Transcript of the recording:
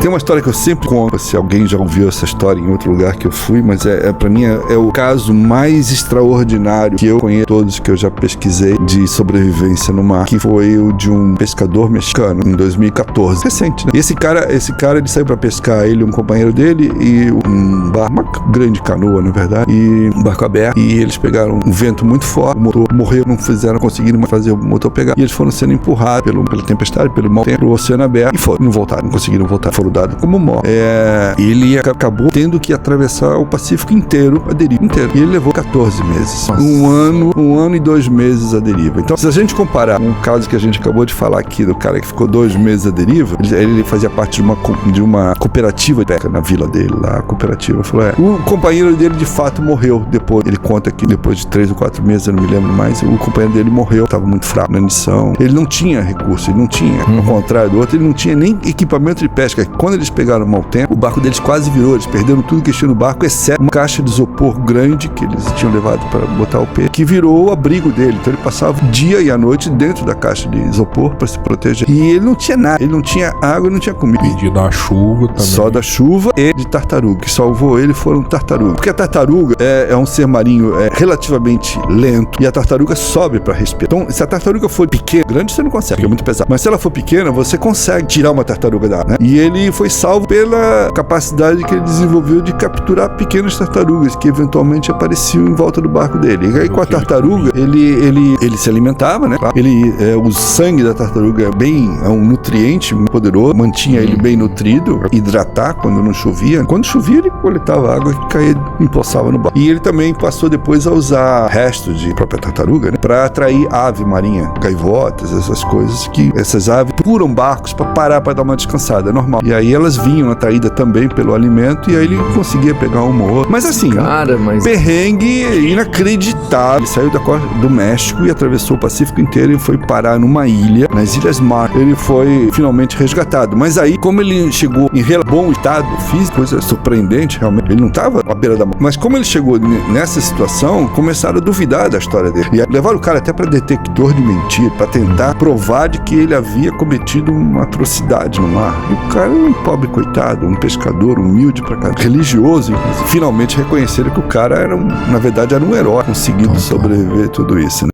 Tem uma história que eu sempre conto, se alguém já ouviu essa história em outro lugar que eu fui, mas pra mim é o caso mais extraordinário que eu conheço, todos que eu já pesquisei, de sobrevivência no mar, que foi o de um pescador mexicano, em 2014. Recente, né? E esse cara, ele saiu pra pescar, ele e um companheiro dele, e um barco, uma grande canoa, na verdade, e um barco aberto, e eles pegaram um vento muito forte, o motor morreu, não conseguiram fazer o motor pegar, e eles foram sendo empurrados pela tempestade, pelo mau tempo, pro oceano aberto, e não voltaram, não conseguiram voltar, foram dados como mortos. Ele acabou tendo que atravessar o Pacífico inteiro, a deriva inteira, e ele levou 14 meses. Nossa. Um ano e 2 meses a deriva. Então, se a gente comparar um caso que a gente acabou de falar aqui, do cara que ficou 2 meses a deriva, ele fazia parte de uma cooperativa de pesca na vila dele, lá, a cooperativa. Falou, o companheiro dele de fato morreu depois. Ele conta que depois de 3 ou 4 meses, eu não me lembro mais, o companheiro dele morreu, estava muito fraco na missão. Ele não tinha recurso, ele não tinha, ao contrário do outro, ele não tinha nem equipamento de pesca. Quando eles pegaram o mau tempo, o barco deles quase virou, eles perderam tudo que tinha no barco, exceto uma caixa de isopor grande que eles tinham levado para botar o peixe, que virou o abrigo dele. Então ele passava o dia e a noite dentro da caixa de isopor para se proteger. E ele não tinha nada, ele não tinha água, não tinha comida. Pediu da chuva também. Só da chuva e de tartaruga. Que salvou ele foram tartarugas. Porque a tartaruga é um ser marinho relativamente lento, e a tartaruga sobe para respirar. Então, se a tartaruga for pequena, grande você não consegue, porque é muito pesado. Mas se ela for pequena, você consegue tirar uma tartaruga da água, né? E ele foi salvo pela capacidade que ele desenvolveu de capturar pequenas tartarugas que eventualmente apareciam em volta do barco dele. E aí com a tartaruga, ele se alimentava, né? O sangue da tartaruga é um nutriente muito poderoso, mantinha ele bem nutrido, hidratar quando não chovia. Quando chovia, ele coletava água e caía, empoçava no barco. E ele também passou depois a usar restos de própria tartaruga, né? Para atrair ave marinha, gaivotas, essas coisas, que essas aves procuram barcos para parar, para dar uma descansada, é normal. E aí elas vinham atraídas também pelo alimento, e aí ele conseguia pegar uma ou outra. Mas assim, perrengue inacreditável. Ele saiu da costa do México e atravessou o Pacífico inteiro e foi parar numa ilha, nas Ilhas Mar. Ele foi finalmente resgatado. Mas aí, como ele chegou em bom estado físico, coisa surpreendente, realmente, ele não estava à beira da morte. Mas como ele chegou nessa situação, começaram a duvidar da história dele. E levaram o cara até para detector de mentira, para tentar provar de que ele havia cometido uma atrocidade no mar. E o cara era um pobre coitado, um pescador humilde pra cá, religioso, inclusive. Finalmente reconheceram que o cara na verdade era um herói, conseguindo sobreviver tudo isso, né?